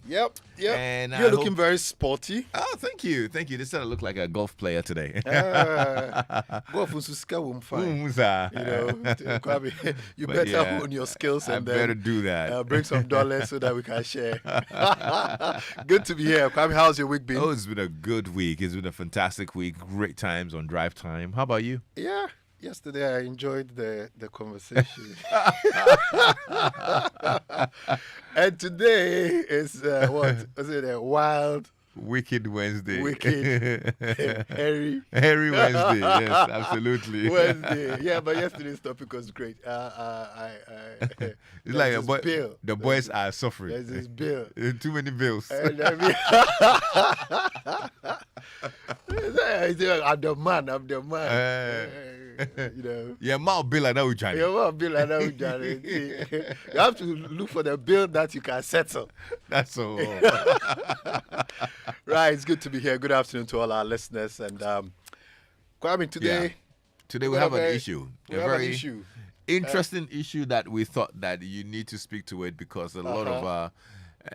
show. Yep. And you're looking very sporty. Oh, thank you. This said I look like a golf player today. Golf is fine. Sir. Kwame, you But better hone your skills I and better then do that. bring some dollars so that we can share. Good to be here. Kwame, how's your week been? Oh, it's been a good week. It's been a fantastic week. Great times on drive time. How about you? Yeah. Yesterday I enjoyed the conversation. And today is what was it? A wild, Wicked Wednesday. hairy Wednesday. Yes, absolutely. Wednesday. Yeah, but yesterday's topic was great. It's like the boys are suffering. There's this bill. Too many bills. And I mean, I'm the man. You know. Yeah, ma bill and now Johnny. You have to look for the bill that you can settle. That's all. Right, it's good to be here. Good afternoon to all our listeners. And Kwame, today we have an issue. We have an issue. Interesting issue that we thought that you need to speak to it because a lot of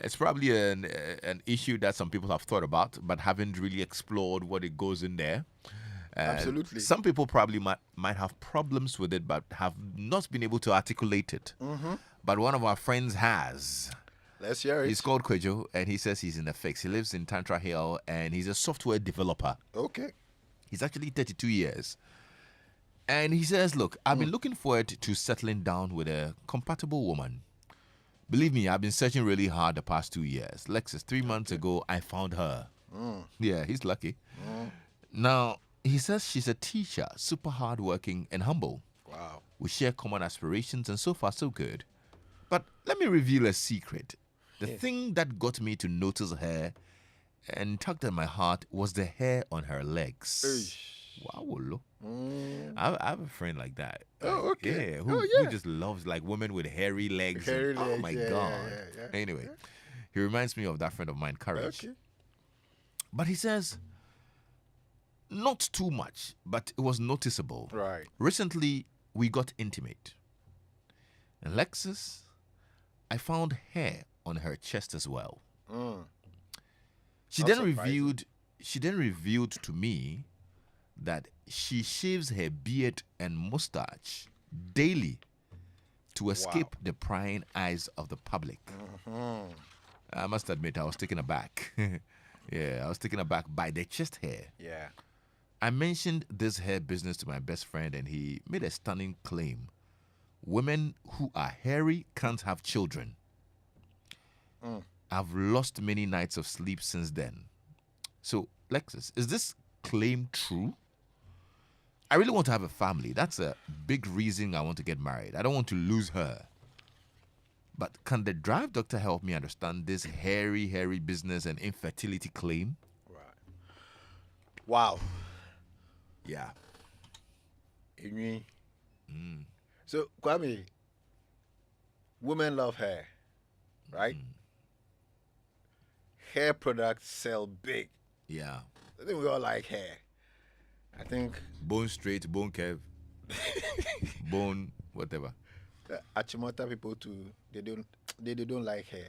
it's probably an issue that some people have thought about but haven't really explored what it goes in there. Absolutely. Some people probably might have problems with it but have not been able to articulate it. Mm-hmm. But one of our friends has. Let's hear it. He's called Kwejo, and he says he's in the fix. He lives in Tantra Hill, and he's a software developer. Okay. He's actually 32 years. And he says, look, I've been looking forward to settling down with a compatible woman. Believe me, I've been searching really hard the past 2 years. Lexis, 3 months ago, I found her. Yeah, he's lucky. Now, he says she's a teacher, super hardworking and humble. Wow. We share common aspirations, and so far, so good. But let me reveal a secret. The thing that got me to notice her and tugged at my heart was the hair on her legs. Wow. I have a friend like that. Oh, okay. Yeah, who just loves like women with hairy legs. Oh my God. Yeah. Anyway, he reminds me of that friend of mine, Courage. Okay. But he says, not too much, but it was noticeable. Right. Recently, we got intimate. And Lexis, I found hair on her chest as well. She then revealed to me that she shaves her beard and mustache daily to escape the prying eyes of the public. I must admit, I was taken aback. I was taken aback by the chest hair. Yeah. I mentioned this hair business to my best friend, and he made a stunning claim. Women who are hairy can't have children. I've lost many nights of sleep since then. So, Lexis, is this claim true? I really want to have a family. That's a big reason I want to get married. I don't want to lose her. But can the drive doctor help me understand this hairy business and infertility claim? Right. Wow. Yeah. So, Kwame, women love hair, right? Hair products sell big. Yeah. I think we all like hair. I think bone straight, bone curve, bone whatever. Achimota people too. They don't like hair.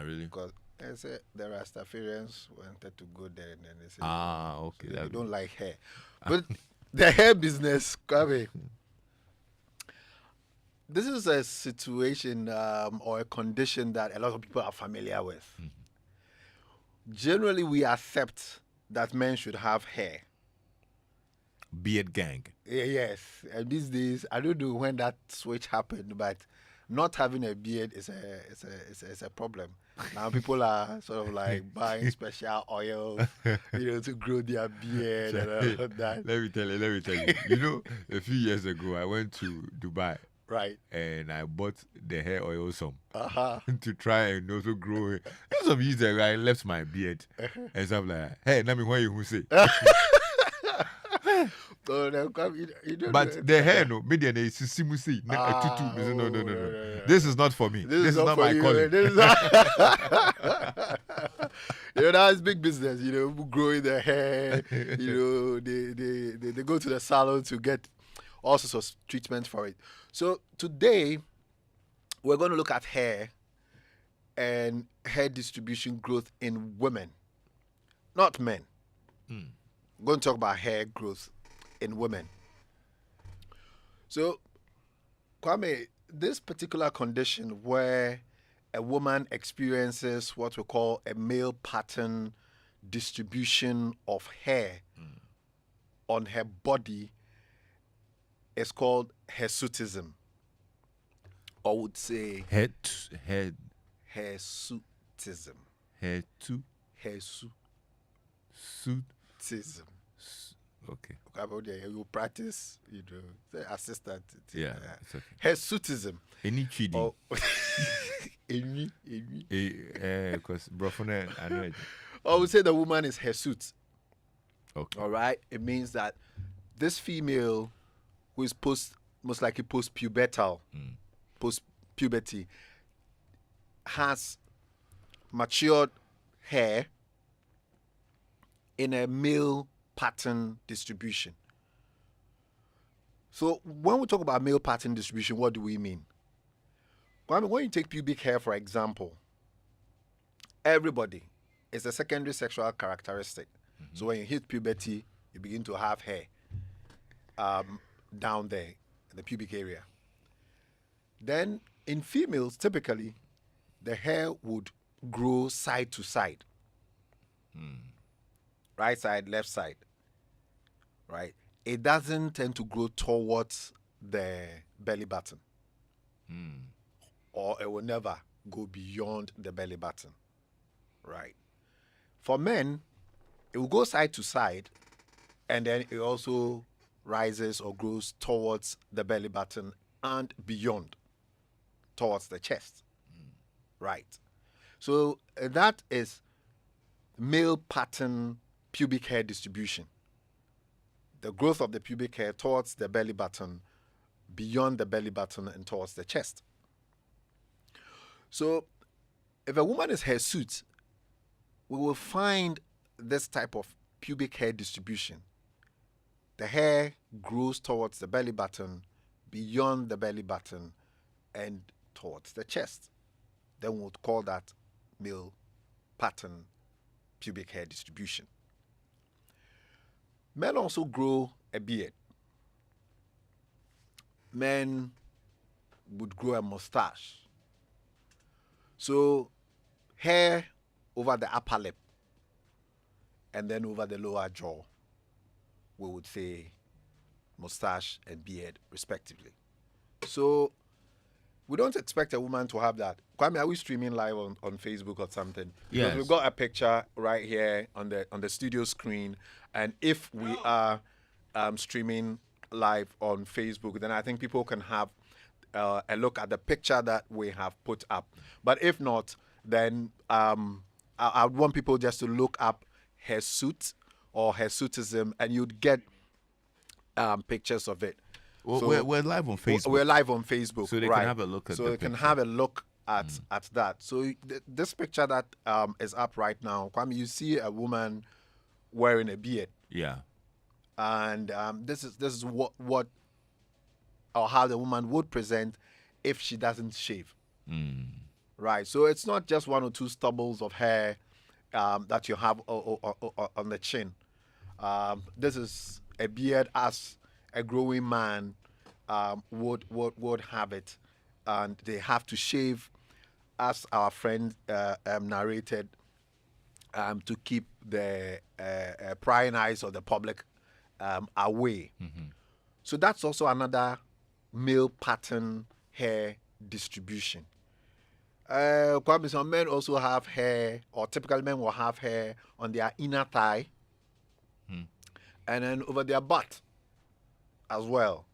Really? Because they say the Rastafarians wanted to go there, and then they say okay. So they don't like hair. But the hair business, Kwame, this is a situation or a condition that a lot of people are familiar with. Generally, we accept that men should have hair. Beard gang. Yes. And these days, I don't know when that switch happened, but not having a beard is a problem. Now people are sort of like buying special oils, to grow their beard and all of that. Let me tell you. You know, a few years ago, I went to Dubai. Right. And I bought the hair oil some to try and also grow it. Some years ago, I left my beard. And so I'm like, hey, Nami, what you say? But the hair, no, media is simusi. No. This is not for me. This is not my calling. That's big business. Growing their hair. They go to the salon to get all sorts of treatment for it. So today, we're going to look at hair and hair distribution growth in women, not men. I'm going to talk about hair growth in women. So, Kwame, this particular condition where a woman experiences what we call a male pattern distribution of hair on her body is called hirsutism. Or would say Head. hirsutism. Head to Hirsutism. suit. Okay. You practice, the assistant. Yeah. It's okay. Hirsutism. Any cheating? Or any. Because brofone, I know it. Or we say the woman is hirsute. Okay. All right. It means that this female who is most likely post-pubertal, post-puberty, has matured hair in a male pattern distribution. So when we talk about male pattern distribution, what do we mean? When you take pubic hair, for example, everybody is a secondary sexual characteristic. So when you hit puberty, you begin to have hair down there in the pubic area. Then in females, typically, the hair would grow side to side. Right side, left side. Right? It doesn't tend to grow towards the belly button. Or it will never go beyond the belly button. Right? For men, it will go side to side, and then it also rises or grows towards the belly button and beyond, towards the chest. Right. So that is male pattern pubic hair distribution. The growth of the pubic hair towards the belly button, beyond the belly button, and towards the chest. So if a woman is hirsute, we will find this type of pubic hair distribution. The hair grows towards the belly button, beyond the belly button, and towards the chest. Then we would call that male pattern pubic hair distribution. Men also grow a beard. Men would grow a mustache. So hair over the upper lip and then over the lower jaw, we would say mustache and beard respectively. So we don't expect a woman to have that. Kwame, are we streaming live on Facebook or something? Yes. Because we've got a picture right here on the studio screen, and if we are streaming live on Facebook, then I think people can have a look at the picture that we have put up. But if not, then I would want people just to look up hirsute or hirsutism, and you'd get pictures of it. Well, So we're live on Facebook. we're live on Facebook, So they right. can have a look at So the they can picture. have a look at that. So this picture that is up right now, Kwame, you see a woman wearing a beard, Yeah. and this is what or how the woman would present if she doesn't shave. Right. So it's not just one or two stubbles of hair that you have on the chin. This is a beard as a growing man would have it, and they have to shave, as our friend narrated, to keep the prying eyes of the public away. So that's also another male pattern hair distribution. Kwame, some men also have hair, or typical men will have hair on their inner thigh and then over their butt as well.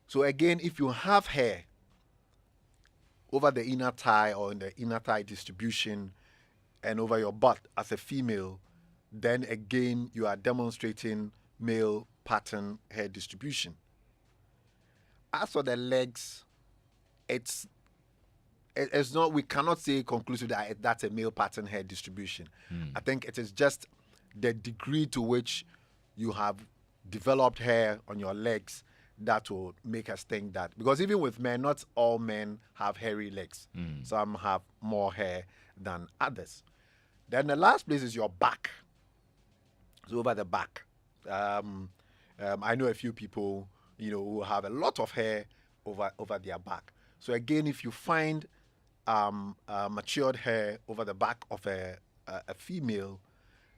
So again, if you have hair over the inner thigh or in the inner thigh distribution and over your butt as a female, then again you are demonstrating male pattern hair distribution. As for the legs, it's not, we cannot say conclusively that that's a male pattern hair distribution. I think it is just the degree to which you have developed hair on your legs that will make us think that, because even with men, not all men have hairy legs. Some have more hair than others. Then the last place is your back. So over the back. I know a few people, who have a lot of hair over their back. So again, if you find matured hair over the back of a female,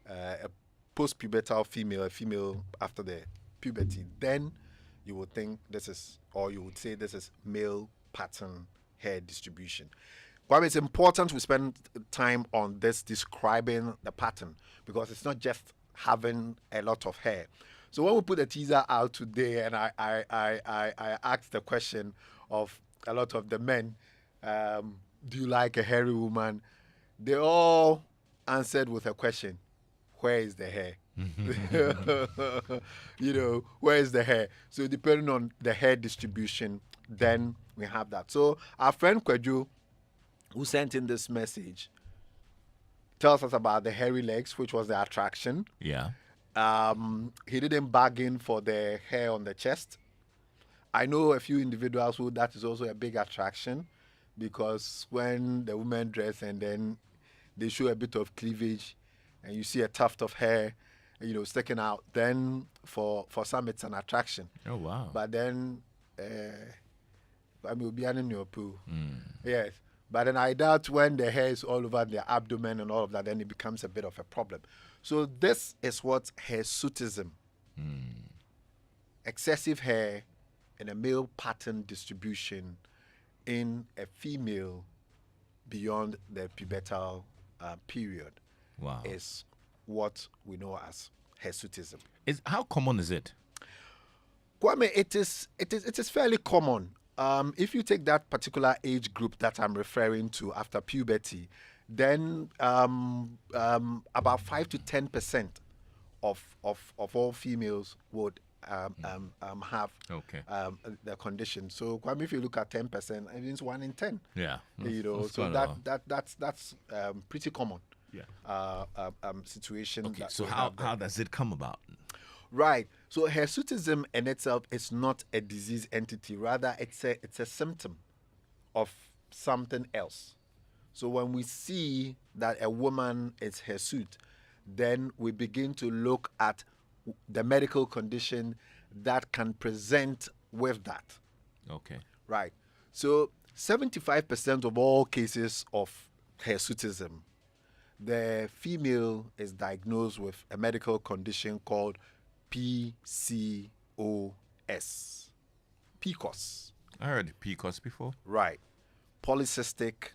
a post-pubertal female, a female after the puberty, then you would think you would say this is male pattern hair distribution. Kwame, it's important we spend time on this describing the pattern, because it's not just having a lot of hair. So when we put the teaser out today, and I asked the question of a lot of the men, do you like a hairy woman? They all answered with a question: where is the hair? Where is the hair? So depending on the hair distribution, then we have that. So our friend Kweju, who sent in this message, tells us about the hairy legs, which was the attraction. Yeah. He didn't bargain for the hair on the chest. I know a few individuals who that is also a big attraction, because when the women dress and then they show a bit of cleavage and you see a tuft of hair, sticking out, then for some it's an attraction. Oh, wow. But then, will be in your pool. Yes. But then I doubt when the hair is all over their abdomen and all of that, then it becomes a bit of a problem. So this is what hirsutism, excessive hair in a male pattern distribution in a female beyond the pubertal period, Wow. is what we know as hirsutism. How common is it? Kwame, it is fairly common. If you take that particular age group that I'm referring to after puberty, then about 5 to 10% of all females would have the condition. So Kwame, if you look at 10%, it means 1 in 10. Yeah. So that's pretty common. Yeah. Situation. Okay. So how does it come about? Right. So hirsutism in itself is not a disease entity. Rather, it's a symptom of something else. So when we see that a woman is hirsute, then we begin to look at the medical condition that can present with that. Okay. Right. So 75% of all cases of hirsutism, the female is diagnosed with a medical condition called PCOS. PCOS. I heard PCOS before. Right. Polycystic,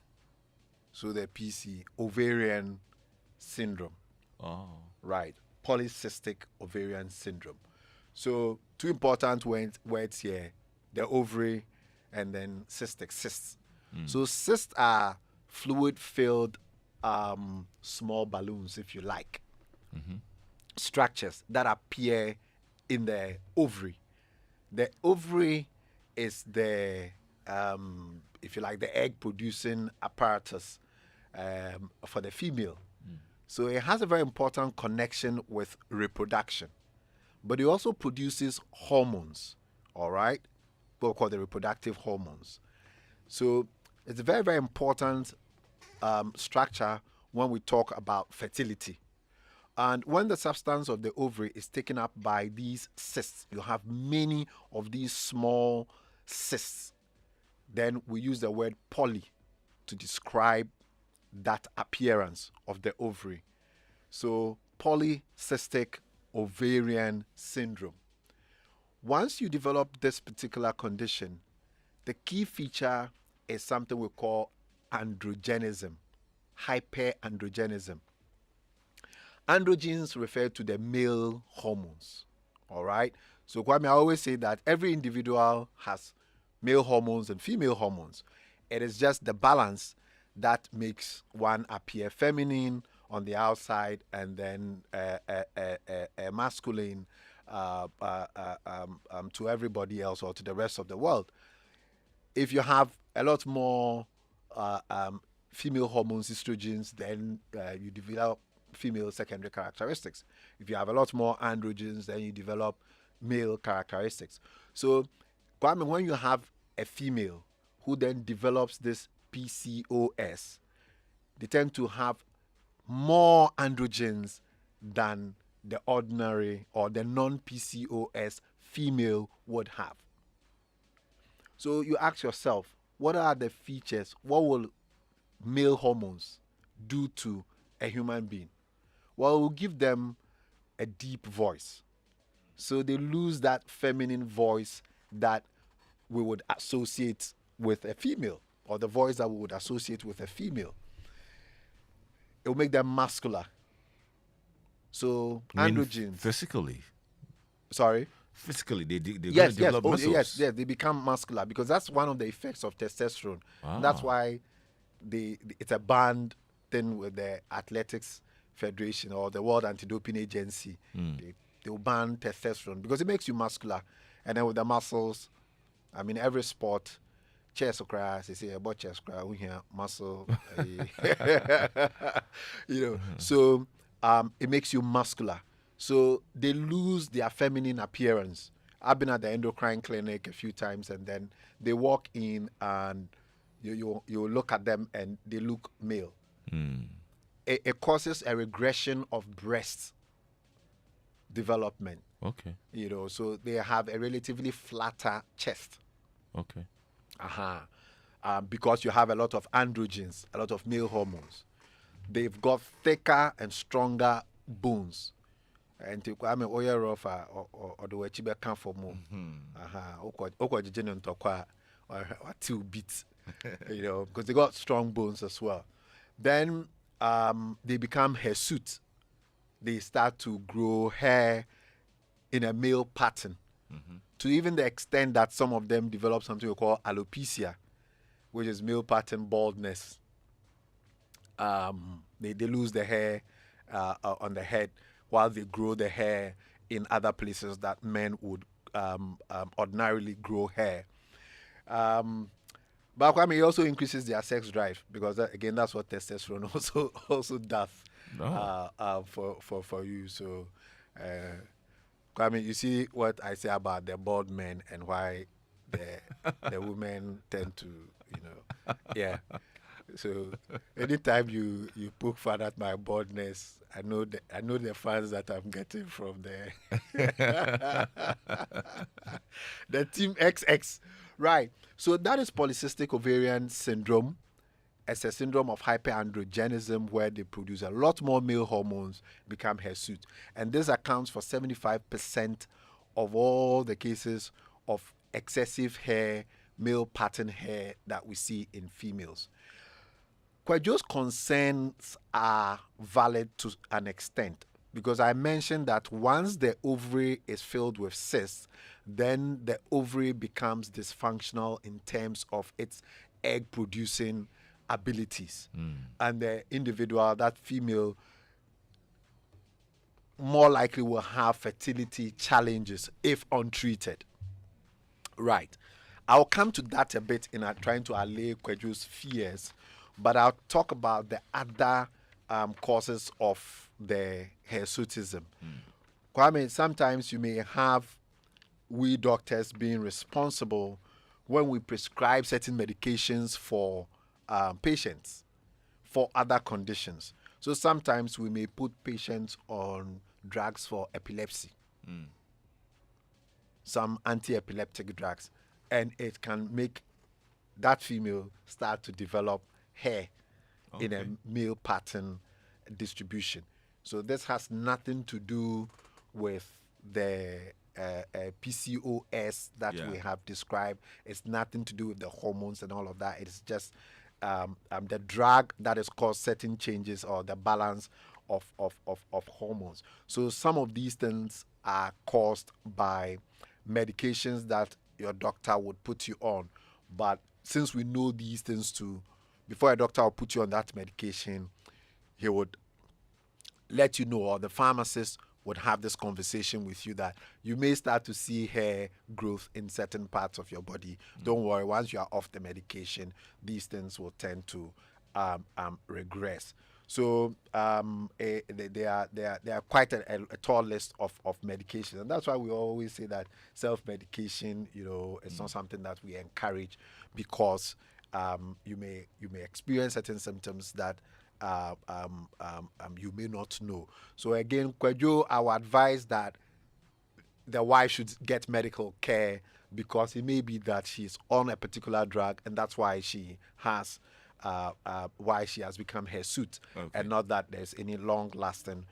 so the PC, ovarian syndrome. Oh. Right. Polycystic ovarian syndrome. So two important words here, the ovary and then cystic, cysts. So cysts are fluid-filled small balloons, if you like. Structures that appear in the ovary. The ovary is the, if you like, the egg-producing apparatus for the female. So it has a very important connection with reproduction. But it also produces hormones, all right? What we call the reproductive hormones. So it's a very, very important structure when we talk about fertility. And when the substance of the ovary is taken up by these cysts, you have many of these small cysts. Then we use the word poly to describe that appearance of the ovary. So polycystic ovarian syndrome. Once you develop this particular condition, the key feature is something we call androgenism, hyperandrogenism. Androgens refer to the male hormones, all right? So Kwame, I always say that every individual has male hormones and female hormones. It is just the balance that makes one appear feminine on the outside and then masculine to everybody else or to the rest of the world. If you have a lot more female hormones, estrogens, then you develop female secondary characteristics. If you have a lot more androgens, then you develop male characteristics. So, Kwame, when you have a female who then develops this PCOS, they tend to have more androgens than the ordinary or the non-PCOS female would have. So you ask yourself, what are the features? What will male hormones do to a human being? Well, it will give them a deep voice. So they lose that feminine voice that we would associate with a female, or the voice that we would associate with a female. It will make them muscular. So androgens. Physically. Sorry. Physically, they're going to Yes, develop muscles. yes, they become muscular because that's one of the effects of testosterone. That's why it's a banned thing with the Athletics Federation or the World Anti-Doping Agency. They'll ban testosterone because it makes you muscular. And then with the muscles, I mean, every sport, chest crash, they say about chest crash, we hear muscle, So it makes you muscular. So they lose their feminine appearance. I've been at the endocrine clinic a few times, and then they walk in and you look at them and they look male. It causes a regression of breast development. Okay. So they have a relatively flatter chest. Okay. Because you have a lot of androgens, a lot of male hormones. They've got thicker and stronger bones. And I mean, oya rofa or the way chibe come for more. Oko jijene ntokwa or 2 bits. Because they got strong bones as well. Then they become hirsute. They start to grow hair in a male pattern, to even the extent that some of them develop something we call alopecia, which is male pattern baldness. They lose the hair on the head while they grow the hair in other places that men would ordinarily grow hair. But I mean, it also increases their sex drive because again, that's what testosterone also does for you. So, I mean, you see what I say about the bald men and why the women tend to, yeah. So anytime you poke fun at my baldness, I know the fans that I'm getting from there. The Team XX. Right. So that is polycystic ovarian syndrome. It's a syndrome of hyperandrogenism where they produce a lot more male hormones, become hirsute. And this accounts for 75% of all the cases of excessive hair, male pattern hair that we see in females. Kwajo's concerns are valid to an extent because I mentioned that once the ovary is filled with cysts, then the ovary becomes dysfunctional in terms of its egg producing abilities. And the individual, that female, more likely will have fertility challenges if untreated. Right. I'll come to that a bit in trying to allay Kwajo's fears, but I'll talk about the other causes of the hirsutism. Kwame, sometimes you may have we doctors being responsible when we prescribe certain medications for patients for other conditions. So sometimes we may put patients on drugs for epilepsy, some anti-epileptic drugs, and it can make that female start to develop hair in a male pattern distribution. So this has nothing to do with the PCOS that we have described. It's nothing to do with the hormones and all of that. It's just the drug that has caused certain changes or the balance of hormones. So some of these things are caused by medications that your doctor would put you on. But since we know these things too, before a doctor will put you on that medication, he would let you know, or the pharmacist would have this conversation with you that you may start to see hair growth in certain parts of your body. Don't worry, once you are off the medication, these things will tend to regress. So they are quite a tall list of medications, and that's why we always say that self-medication, it's not something that we encourage, because you may experience certain symptoms that you may not know. So again, Kwadwo, I would advise that the wife should get medical care, because it may be that she's on a particular drug, and that's why she has become hirsute, and not that there's any long-lasting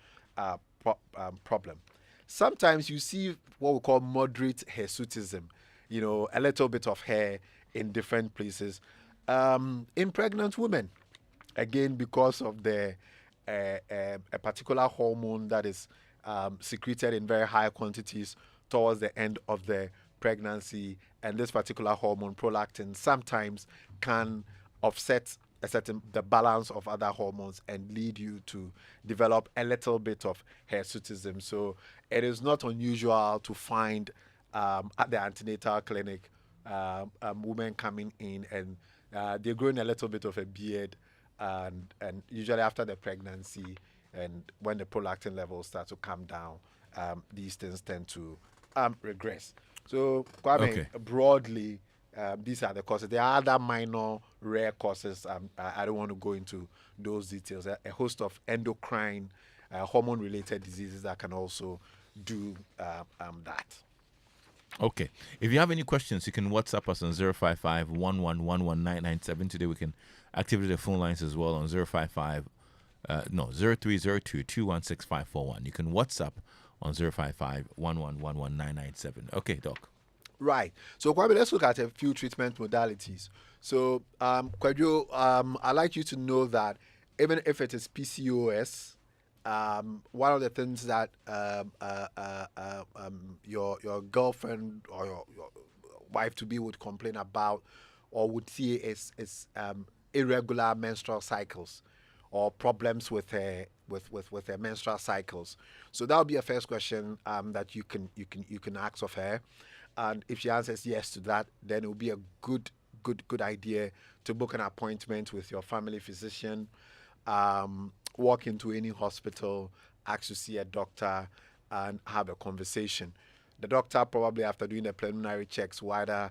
problem. Sometimes you see what we call moderate hirsutism, a little bit of hair in different places, in pregnant women, again because of a particular hormone that is secreted in very high quantities towards the end of the pregnancy, and this particular hormone, prolactin, sometimes can offset the balance of other hormones and lead you to develop a little bit of hirsutism. So it is not unusual to find at the antenatal clinic women coming in, and they're growing a little bit of a beard, and usually after the pregnancy, and when the prolactin levels start to come down, these things tend to regress. So, Kwame, broadly, these are the causes. There are other minor rare causes. I don't want to go into those details. A host of endocrine, hormone-related diseases that can also do that. Okay. If you have any questions, you can WhatsApp us on 055 1111997. Today we can activate the phone lines as well on 0302 216541. You can WhatsApp on 055 1111997. Okay, Doc. Right. So, Kwame, let's look at a few treatment modalities. So, Kwadwo, I'd like you to know that even if it is PCOS, one of the things that your girlfriend or your wife to be would complain about or would see is irregular menstrual cycles, or problems with her menstrual cycles. So that would be a first question that you can ask of her, and if she answers yes to that, then it will be a good idea to book an appointment with your family physician. Walk into any hospital, ask to see a doctor, and have a conversation. The doctor, probably after doing the preliminary checks, will either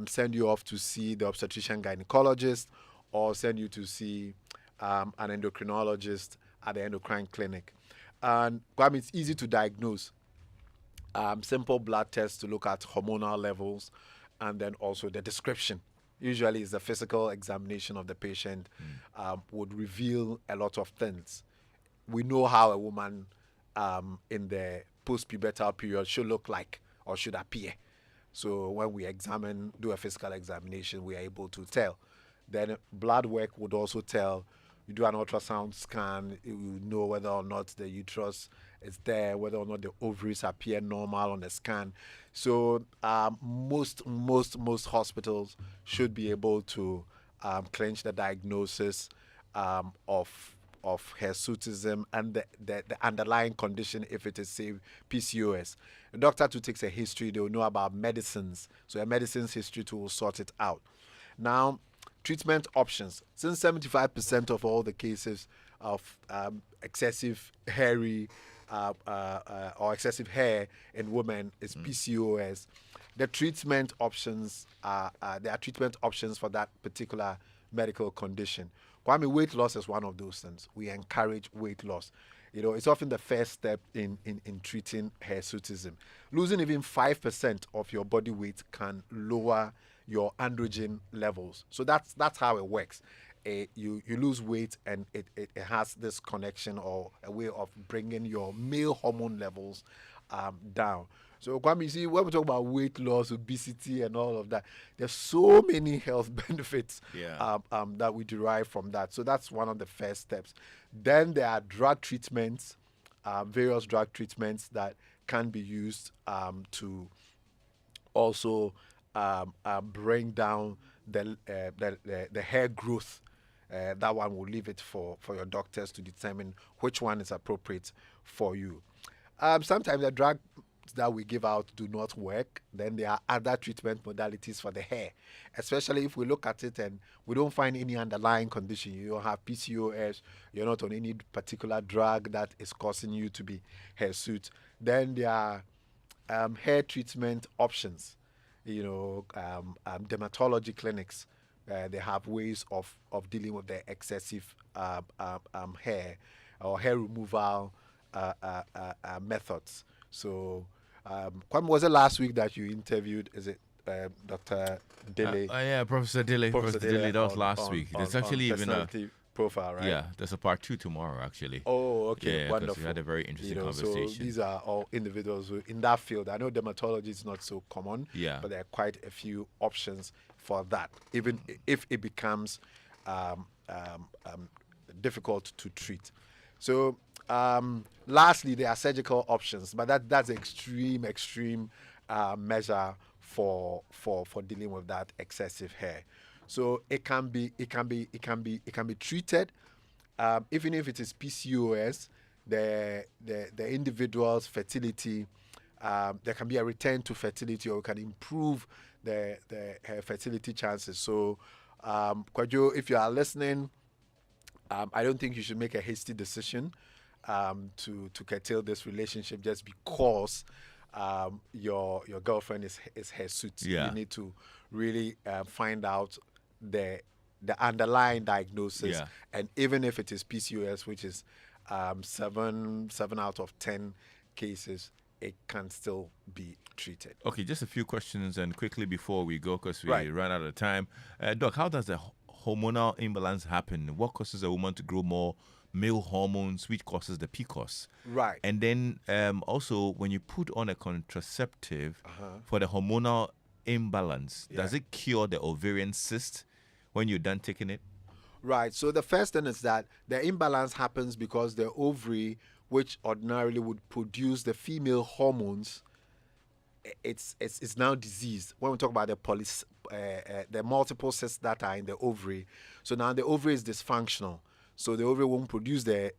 send you off to see the obstetrician gynecologist, or send you to see an endocrinologist at the endocrine clinic. And Kwame, it's easy to diagnose. Simple blood tests to look at hormonal levels, and then also the description. Usually it's a physical examination of the patient would reveal a lot of things. We know how a woman in the post-pubertal period should look like or should appear. So when we do a physical examination, we are able to tell. Then blood work would also tell. You do an ultrasound scan, you know whether or not the uterus is there, whether or not the ovaries appear normal on the scan. So most hospitals should be able to clinch the diagnosis of hirsutism and the underlying condition, if it is, say, PCOS. The doctor too takes a history. They will know about medicines. So a medicines history too will sort it out. Now, treatment options. Since 75% of all the cases of excessive hairy or excessive hair in women is PCOS, the treatment options there are treatment options for that particular medical condition. Kwame, weight loss is one of those things. We encourage weight loss. It's often the first step in treating hirsutism. Losing even 5% of your body weight can lower your androgen levels. So that's how it works. You lose weight, and it has this connection or a way of bringing your male hormone levels down. So, Kwame, you see, when we talk about weight loss, obesity, and all of that, there's so many health benefits that we derive from that. So that's one of the first steps. Then there are drug treatments, various drug treatments that can be used to also bring down the hair growth. That one will leave it for your doctors to determine which one is appropriate for you. Sometimes the drug that we give out do not work, then there are other treatment modalities for the hair. Especially if we look at it and we don't find any underlying condition. You don't have PCOS, you're not on any particular drug that is causing you to be hirsute. Then there are hair treatment options. Dermatology clinics. They have ways of dealing with the excessive hair or hair removal methods. So, when was it last week that you interviewed? Is it Dr. Dele? Yeah, Professor Dele. Professor Dele, that was last week. There's actually even a profile, right? Yeah, there's a part 2 tomorrow, actually. Oh, okay, yeah, wonderful. We had a very interesting conversation. So these are all individuals who, in that field. I know dermatology is not so common, but there are quite a few options for that, even if it becomes difficult to treat. So, lastly, there are surgical options, but that's extreme measure for dealing with that excessive hair. So it can be treated, even if it is PCOS. The individual's fertility, there can be a return to fertility, or can improve her fertility chances. So, Kwadwo, if you are listening, I don't think you should make a hasty decision to curtail this relationship just because your girlfriend is hirsute. Yeah. You need to really find out the underlying diagnosis, and even if it is PCOS, which is 7 out of 10 cases, it can still be treated. Okay, just a few questions and quickly before we go, because we ran out of time. Doc, how does the hormonal imbalance happen? What causes a woman to grow more male hormones, which causes the PCOS? Right. And then also, when you put on a contraceptive for the hormonal imbalance, does it cure the ovarian cyst when you're done taking it? Right. So the first thing is that the imbalance happens because the ovary, which ordinarily would produce the female hormones, it's now diseased. When we talk about the multiple cysts that are in the ovary, so now the ovary is dysfunctional. So the ovary won't produce the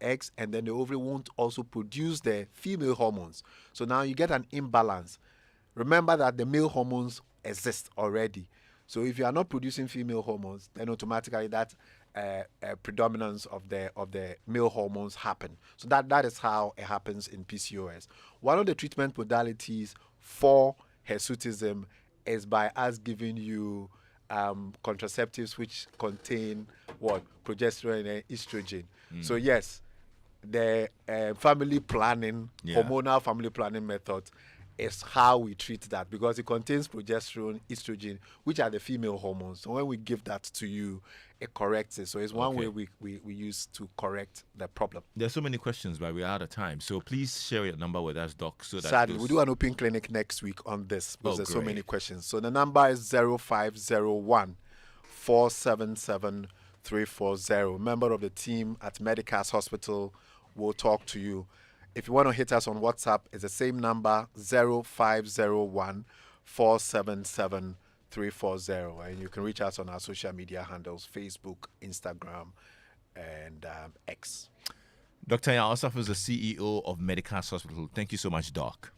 eggs, and then the ovary won't also produce the female hormones. So now you get an imbalance. Remember that the male hormones exist already. So if you are not producing female hormones, then automatically that predominance of the male hormones happen. So that is how it happens in PCOS. One of the treatment modalities for hirsutism is by us giving you contraceptives which contain progesterone and estrogen. So yes, the family planning, hormonal family planning method is how we treat that, because it contains progesterone, estrogen, which are the female hormones. So when we give that to you, it corrects it. So it's one way we use to correct the problem. There's so many questions, but we're out of time. So please share your number with us, Doc. So that sadly, we do an open clinic next week on this, because there's so many questions. So the number is 0501 477 340. Member of the team at Medicas Hospital will talk to you. If you want to hit us on WhatsApp, it's the same number, 0501 477 340. And you can reach us on our social media handles, Facebook, Instagram, and X. Dr. Yaw Osafo is the CEO of Medicas Hospital. Thank you so much, Doc.